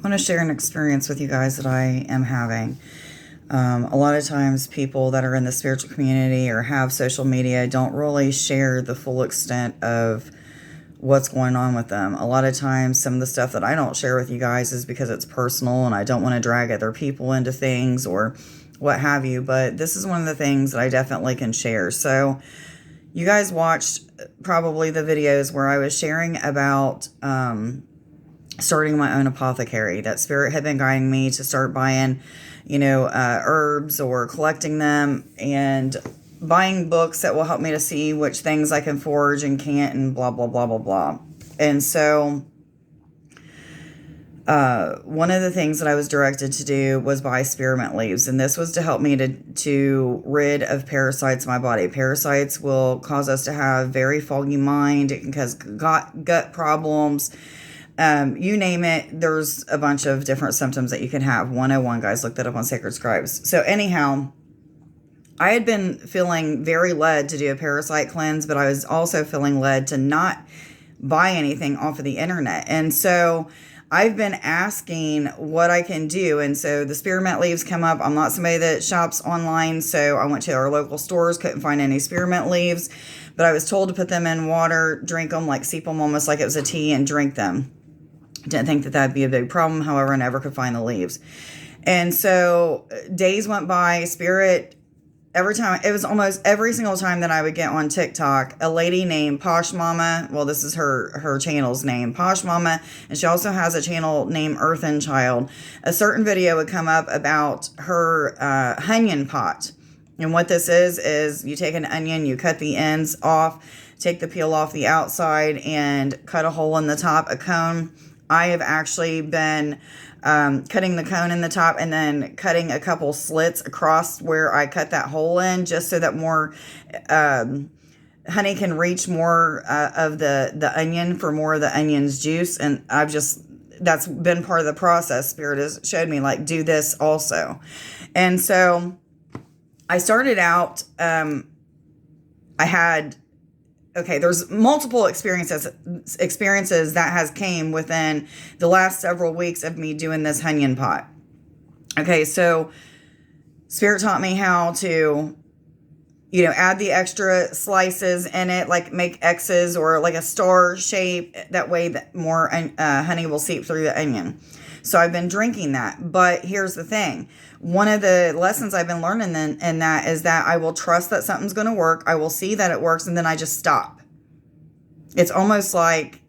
want to share an experience with you guys that I am having. A lot of times people that are in the spiritual community or have social media don't really share the full extent of what's going on with them. A lot of times some of the stuff that I don't share with you guys is because it's personal and I don't want to drag other people into things or what have you. But this is one of the things that I definitely can share. So you guys watched probably the videos where I was sharing about starting my own apothecary. That Spirit had been guiding me to start buying, herbs or collecting them and buying books that will help me to see which things I can forage and can't and blah, blah, blah, blah, blah. And so one of the things that I was directed to do was buy spearmint leaves. And this was to help me to rid of parasites in my body. Parasites will cause us to have very foggy mind. It can cause gut problems. You name it, there's a bunch of different symptoms that you can have. 101, guys, look that up on Sacred Scribes. So anyhow, I had been feeling very led to do a parasite cleanse, but I was also feeling led to not buy anything off of the internet. And so I've been asking what I can do. And so the spearmint leaves come up. I'm not somebody that shops online. So I went to our local stores, couldn't find any spearmint leaves, but I was told to put them in water, drink them, like steep them almost like it was a tea and drink them. Didn't think that that'd be a big problem. However, I never could find the leaves. And so days went by. Spirit, every time, it was almost every single time that I would get on TikTok, a lady named Posh Mama, well, this is her channel's name, Posh Mama, and she also has a channel named Earthen Child. A certain video would come up about her onion pot. And what this is you take an onion, you cut the ends off, take the peel off the outside, and cut a hole in the top, a cone. I have actually been cutting the cone in the top and then cutting a couple slits across where I cut that hole in, just so that more honey can reach more of the onion for more of the onion's juice. And that's been part of the process. Spirit has showed me, like, do this also. And so I started out, there's multiple experiences that has came within the last several weeks of me doing this onion pot. Okay, so Spirit taught me how to, add the extra slices in it, like make X's or like a star shape. That way that more honey will seep through the onion. So I've been drinking that. But here's the thing. One of the lessons I've been learning in that is that I will trust that something's going to work. I will see that it works, and then I just stop. It's almost like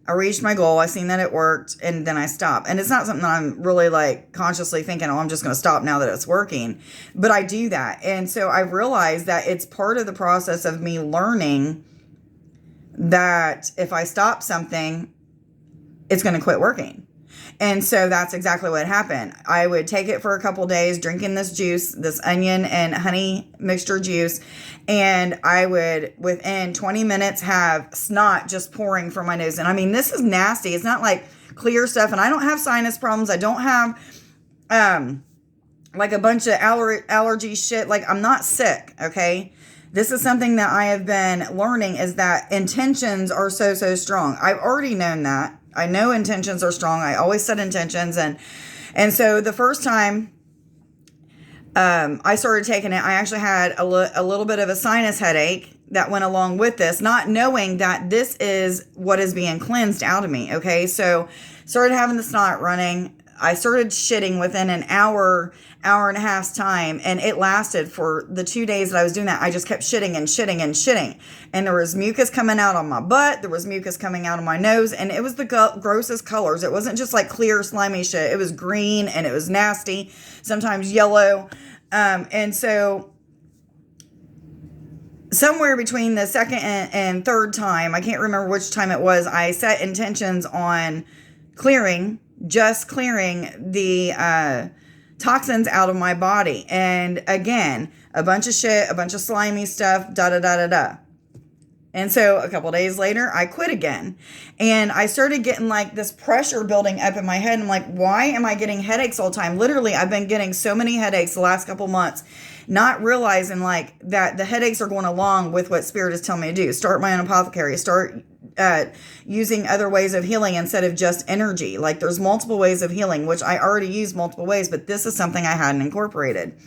I reached my goal. I seen that it worked, and then I stop. And it's not something that I'm really like consciously thinking, I'm just going to stop now that it's working. But I do that. And so I realized that it's part of the process of me learning that if I stop something, it's going to quit working. And so that's exactly what happened. I would take it for a couple days, drinking this juice, this onion and honey mixture juice, and I would, within 20 minutes, have snot just pouring from my nose. And I mean, this is nasty. It's not like clear stuff, and I don't have sinus problems. I don't have like a bunch of allergy shit. Like, I'm not sick, okay? This is something that I have been learning, is that intentions are so, so strong. I've already known that. I know intentions are strong. I always set intentions. And so the first time I started taking it, I actually had a little bit of a sinus headache that went along with this, not knowing that this is what is being cleansed out of me. Okay. So started having the snot running. I started shitting within an hour and a half's time, and it lasted for the 2 days that I was doing that. I just kept shitting and shitting and shitting, and there was mucus coming out on my butt. There was mucus coming out of my nose, and it was the grossest colors. It wasn't just like clear, slimy shit. It was green, and it was nasty, sometimes yellow. And so somewhere between the second and third time, I can't remember which time it was, I set intentions on just clearing the toxins out of my body. And again, a bunch of shit, a bunch of slimy stuff, da-da-da-da-da. And so a couple days later, I quit again. And I started getting like this pressure building up in my head. I'm like, why am I getting headaches all the time? Literally, I've been getting so many headaches the last couple months, not realizing like that the headaches are going along with what Spirit is telling me to do. Start my own apothecary, start using other ways of healing instead of just energy. Like there's multiple ways of healing, which I already use multiple ways, but this is something I hadn't incorporated.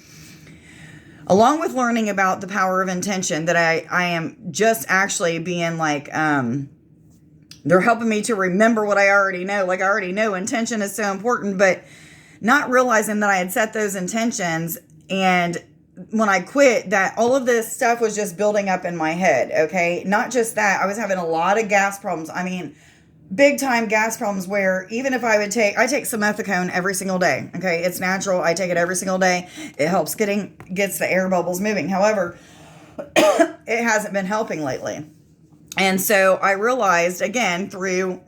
Along with learning about the power of intention, that I am just actually being like, they're helping me to remember what I already know. Like I already know intention is so important, but not realizing that I had set those intentions, and when I quit, that all of this stuff was just building up in my head, okay? Not just that, I was having a lot of gas problems. I mean, big time gas problems where even if I take simethicone every single day, okay? It's natural. I take it every single day. It helps gets the air bubbles moving. However, it hasn't been helping lately. And so I realized, again, through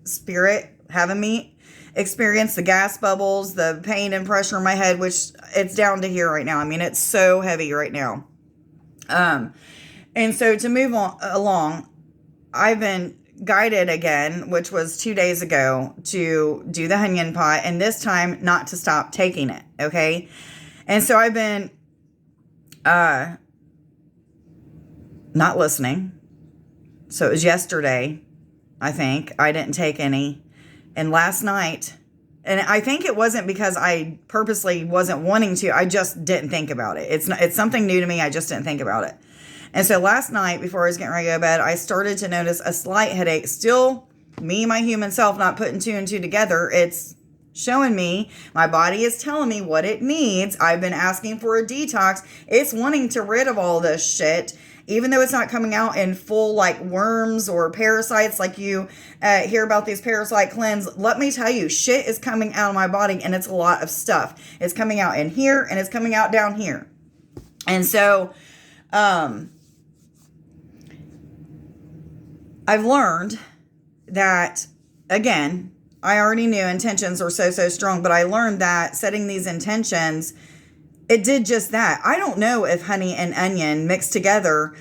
spirit having me experience the gas bubbles, the pain and pressure in my head, which it's down to here right now. I mean, it's so heavy right now. And so to move along, I've been guided again, which was 2 days ago, to do the Hunyan pot, and this time not to stop taking it. Okay. And so I've been, not listening. So it was yesterday, I think. I didn't take any. And last night, and I think it wasn't because I purposely wasn't wanting to. I just didn't think about it. It's something new to me. I just didn't think about it. And so last night, before I was getting ready to go to bed, I started to notice a slight headache. Still, me, my human self, not putting two and two together. It's showing me, my body is telling me what it needs. I've been asking for a detox. It's wanting to rid of all this shit. Even though it's not coming out in full like worms or parasites like you hear about these parasite cleanse, let me tell you, shit is coming out of my body, and it's a lot of stuff. It's coming out in here and it's coming out down here. And so I've learned that, again, I already knew intentions are so strong, but I learned that setting these intentions, it did just that. I don't know if honey and onion mixed together,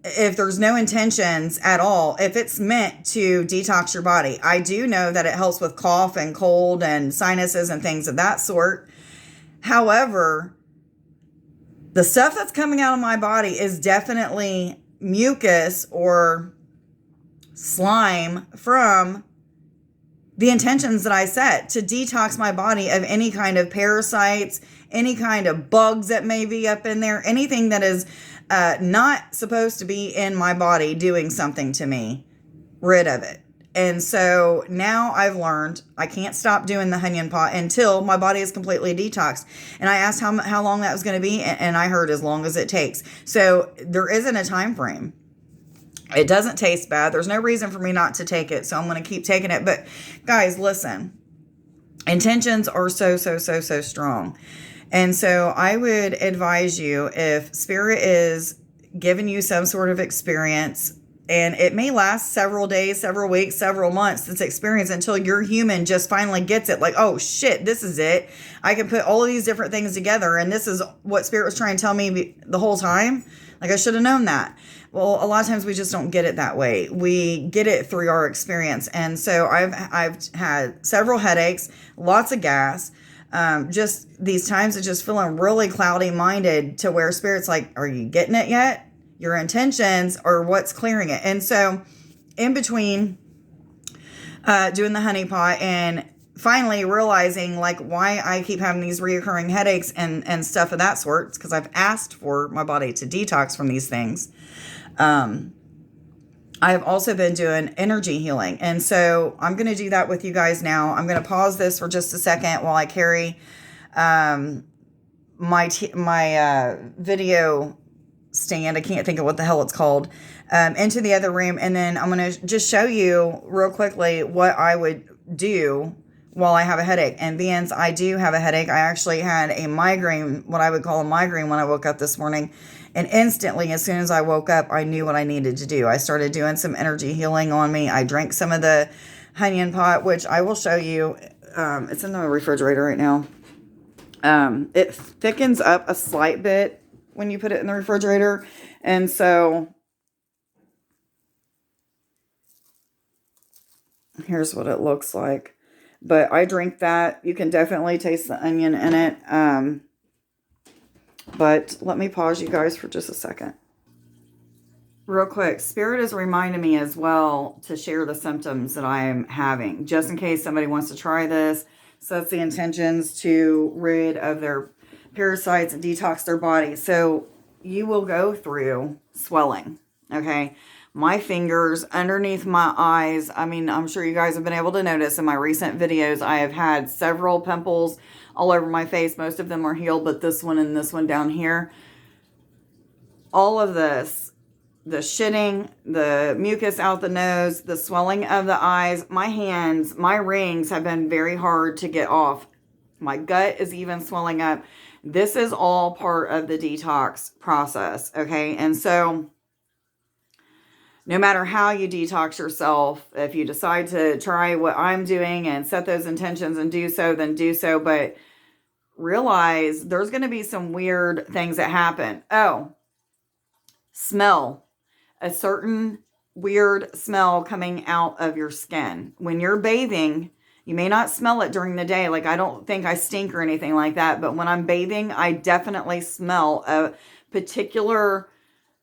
if there's no intentions at all, if it's meant to detox your body. I do know that it helps with cough and cold and sinuses and things of that sort. However, the stuff that's coming out of my body is definitely mucus or slime from the intentions that I set to detox my body of any kind of parasites, any kind of bugs that may be up in there, anything that is not supposed to be in my body doing something to me, rid of it. And so now I've learned I can't stop doing the Hunyan pot until my body is completely detoxed. And I asked how long that was going to be, and I heard as long as it takes. So there isn't a time frame. It doesn't taste bad. There's no reason for me not to take it. So I'm going to keep taking it. But guys, listen, intentions are so strong. And so I would advise you, if spirit is giving you some sort of experience, and it may last several days, several weeks, several months, this experience, until your human just finally gets it. Like, oh shit, this is it. I can put all of these different things together, and this is what spirit was trying to tell me the whole time. Like, I should have known that. Well, a lot of times we just don't get it that way. We get it through our experience. And so I've had several headaches, lots of gas, just these times of just feeling really cloudy minded, to where spirit's like, are you getting it yet? Your intentions are what's clearing it. And so in between doing the honey pot and finally realizing like why I keep having these reoccurring headaches and stuff of that sort, it's because I've asked for my body to detox from these things. I have also been doing energy healing. And so I'm going to do that with you guys now. I'm going to pause this for just a second while I carry my video stand, I can't think of what the hell it's called, into the other room. And then I'm going to just show you real quickly what I would do while I have a headache. And being I do have a headache, I actually had a migraine, what I would call a migraine, when I woke up this morning. And instantly, as soon as I woke up, I knew what I needed to do. I started doing some energy healing on me. I drank some of the Hunyan pot, which I will show you. It's in the refrigerator right now. It thickens up a slight bit when you put it in the refrigerator. And so here's what it looks like. But I drink that. You can definitely taste the onion in it. But let me pause you guys for just a second. Real quick, Spirit is reminding me as well to share the symptoms that I am having, just in case somebody wants to try this. Sets the intentions to rid of their parasites and detox their body. So you will go through swelling, okay? My fingers underneath my eyes. I mean, I'm sure you guys have been able to notice in my recent videos, I have had several pimples all over my face. Most of them are healed, but this one and this one down here, all of this, the shitting, the mucus out the nose, the swelling of the eyes, my hands, my rings have been very hard to get off. My gut is even swelling up. This is all part of the detox process, okay? And so no matter how you detox yourself, if you decide to try what I'm doing and set those intentions and do so, then do so. But realize there's going to be some weird things that happen. Oh, smell. A certain weird smell coming out of your skin. When you're bathing, you may not smell it during the day. Like, I don't think I stink or anything like that. But when I'm bathing, I definitely smell a particular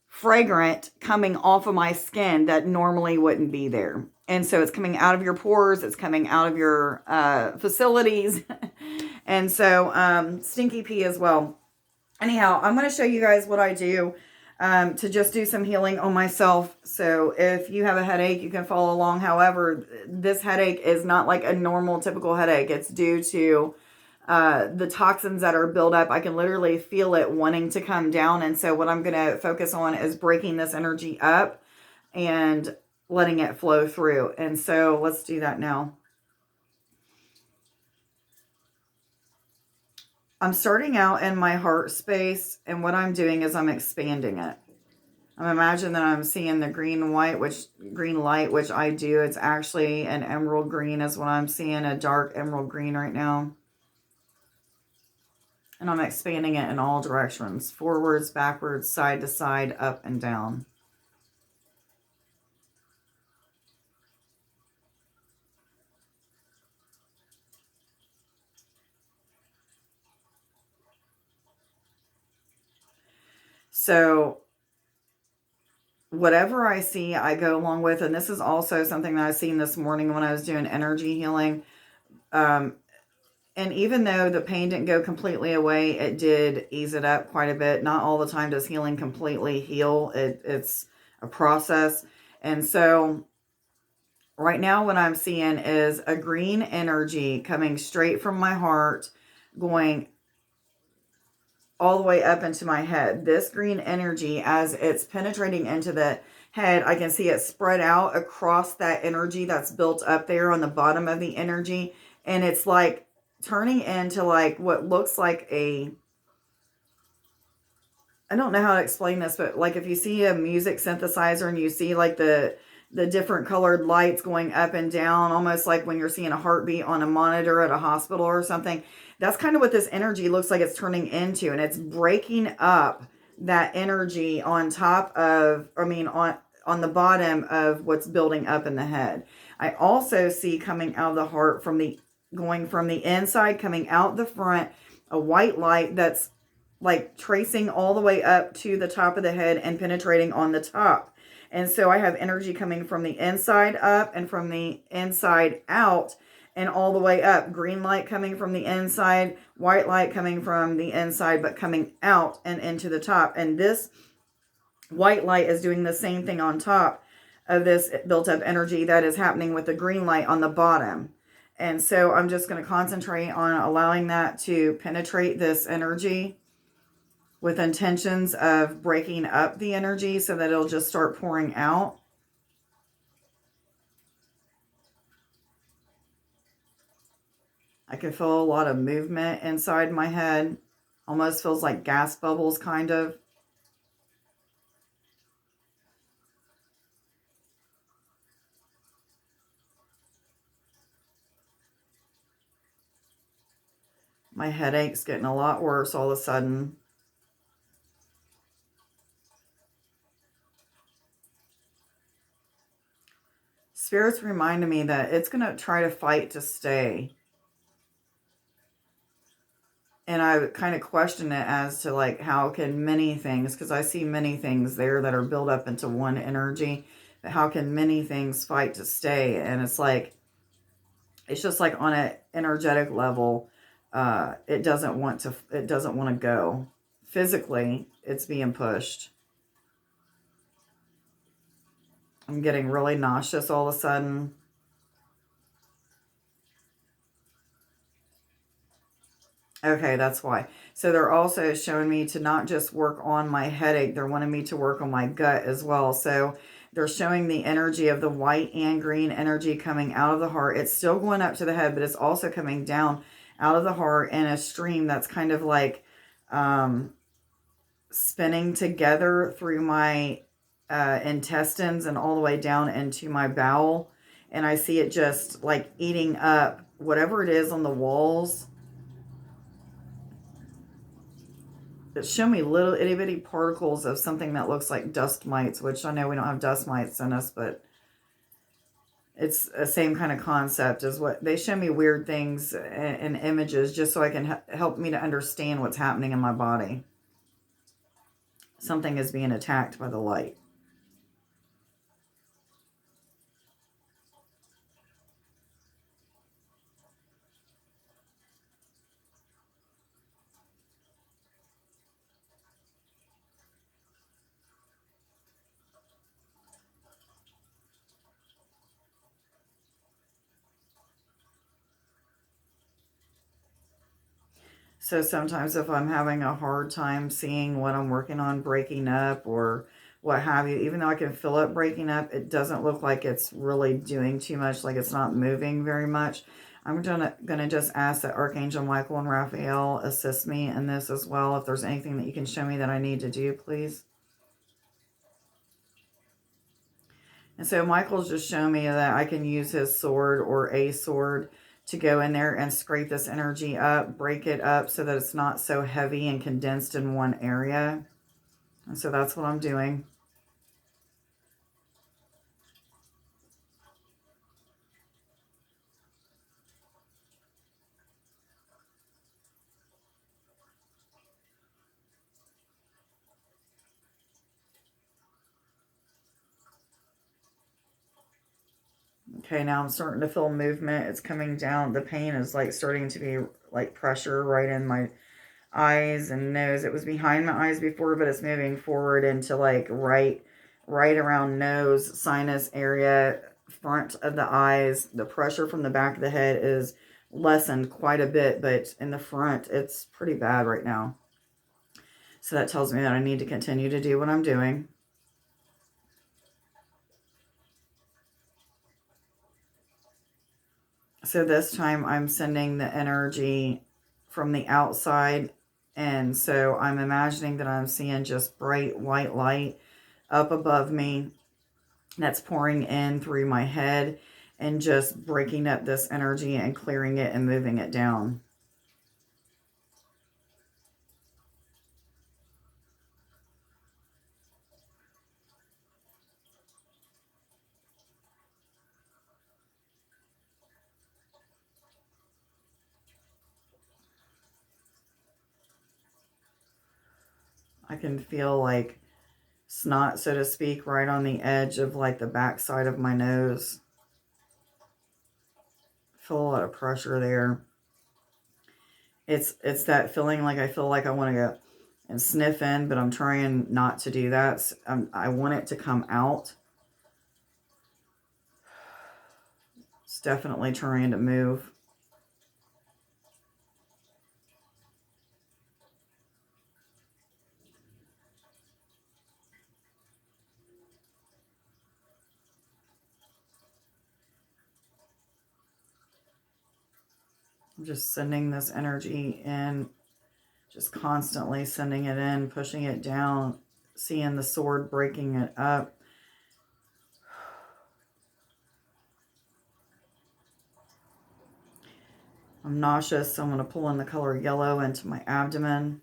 fragrant coming off of my skin that normally wouldn't be there. And so it's coming out of your pores. It's coming out of your facilities. And so stinky pee as well. Anyhow, I'm going to show you guys what I do to just do some healing on myself. So if you have a headache, you can follow along. However, this headache is not like a normal, typical headache. It's due to the toxins that are built up. I can literally feel it wanting to come down. And so what I'm going to focus on is breaking this energy up and letting it flow through. And so let's do that now. I'm starting out in my heart space, and what I'm doing is I'm expanding it. I'm imagining that I'm seeing the green light, which I do. It's actually an emerald green is what I'm seeing, a dark emerald green right now. And I'm expanding it in all directions, forwards, backwards, side to side, up and down. So whatever I see, I go along with. And this is also something that I seen this morning when I was doing energy healing. And even though the pain didn't go completely away, it did ease it up quite a bit. Not all the time does healing completely heal. It's a process. And so right now what I'm seeing is a green energy coming straight from my heart, going all the way up into my head. This green energy, as it's penetrating into the head, I can see it spread out across that energy that's built up there on the bottom of the energy. And it's like turning into like what looks like I don't know how to explain this, but like if you see a music synthesizer and you see like the different colored lights going up and down, almost like when you're seeing a heartbeat on a monitor at a hospital or something. That's kind of what this energy looks like it's turning into. And it's breaking up that energy on top of, on the bottom of what's building up in the head. I also see coming out of the heart going from the inside, coming out the front, a white light that's like tracing all the way up to the top of the head and penetrating on the top. And so I have energy coming from the inside up and from the inside out and all the way up. Green light coming from the inside, white light coming from the inside, but coming out and into the top. And this white light is doing the same thing on top of this built up energy that is happening with the green light on the bottom. And so I'm just going to concentrate on allowing that to penetrate this energy with intentions of breaking up the energy so that it'll just start pouring out. I can feel a lot of movement inside my head. Almost feels like gas bubbles, kind of. My headache's getting a lot worse all of a sudden. Spirit's reminding me that it's going to try to fight to stay And I kind of question it as to like, how can many things, because I see many things there that are built up into one energy, but how can many things fight to stay? And it's like, it's just like on an energetic level, it doesn't want to go. Physically, it's being pushed. I'm getting really nauseous all of a sudden. Okay, that's why. So they're also showing me to not just work on my headache. They're wanting me to work on my gut as well. So they're showing the energy of the white and green energy coming out of the heart. It's still going up to the head, but it's also coming down out of the heart in a stream that's kind of like spinning together through my intestines and all the way down into my bowel. And I see it just like eating up whatever it is on the walls. It showed me little itty bitty particles of something that looks like dust mites, which I know we don't have dust mites in us, but it's the same kind of concept as what they show me. Weird things and images just so I can help me to understand what's happening in my body. Something is being attacked by the light. So sometimes if I'm having a hard time seeing what I'm working on breaking up or what have you, even though I can feel it breaking up, it doesn't look like it's really doing too much, like it's not moving very much. I'm gonna just ask that Archangel Michael and Raphael assist me in this as well. If there's anything that you can show me that I need to do, please. And so Michael's just shown me that I can use his sword or a sword to go in there and scrape this energy up, break it up so that it's not so heavy and condensed in one area. And so that's what I'm doing. Okay, now I'm starting to feel movement. It's coming down. The pain is like starting to be like pressure right in my eyes and nose. It was behind my eyes before, but it's moving forward into like right around nose, sinus area, front of the eyes. The pressure from the back of the head is lessened quite a bit, but in the front, it's pretty bad right now. So that tells me that I need to continue to do what I'm doing. So this time I'm sending the energy from the outside. And so I'm imagining that I'm seeing just bright white light up above me that's pouring in through my head and just breaking up this energy and clearing it and moving it down. I can feel like snot, so to speak, right on the edge of like the back side of my nose. Feel a lot of pressure there. It's that feeling like I feel like I want to go and sniff in, but I'm trying not to do that. I want it to come out. It's definitely trying to move. I'm just sending this energy in, just constantly sending it in, pushing it down, seeing the sword breaking it up. I'm nauseous, so I'm going to pull in the color yellow into my abdomen.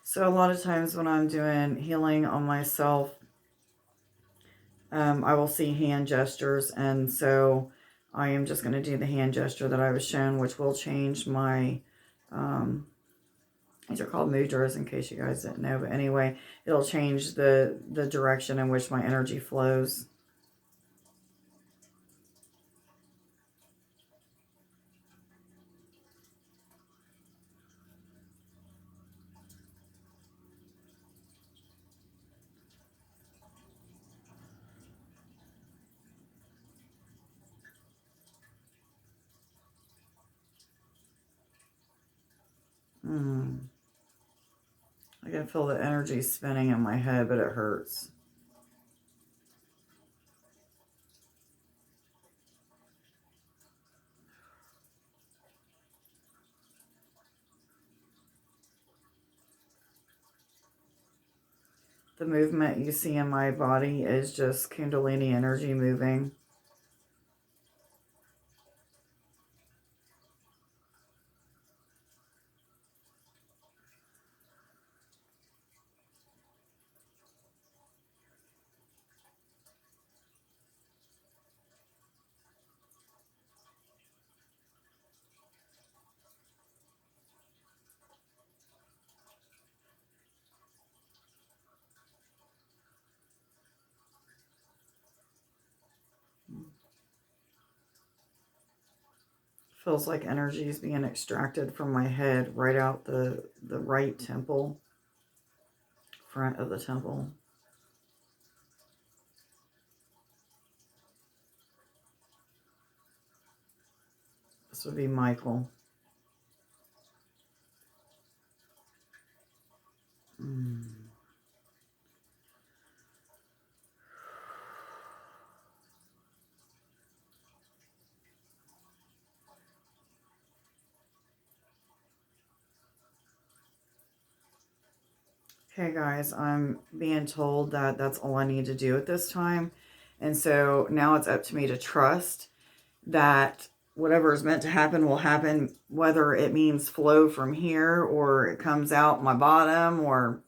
So a lot of times when I'm doing healing on myself, I will see hand gestures. And so I am just going to do the hand gesture that I was shown, which will change my, these are called mudras in case you guys didn't know. But anyway, it'll change the direction in which my energy flows. I can feel the energy spinning in my head, but it hurts. The movement you see in my body is just Kundalini energy moving. Feels like energy is being extracted from my head right out the right temple, front of the temple. This would be Michael. Okay, guys, I'm being told that that's all I need to do at this time. And so now it's up to me to trust that whatever is meant to happen will happen, whether it means flow from here or it comes out my bottom or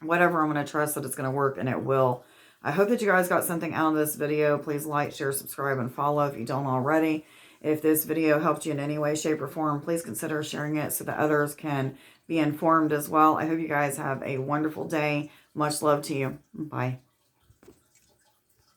whatever. I'm going to trust that it's going to work, and it will. I hope that you guys got something out of this video. Please like, share, subscribe, and follow if you don't already. If this video helped you in any way, shape, or form, please consider sharing it so that others can be informed as well. I hope you guys have a wonderful day. Much love to you. Bye.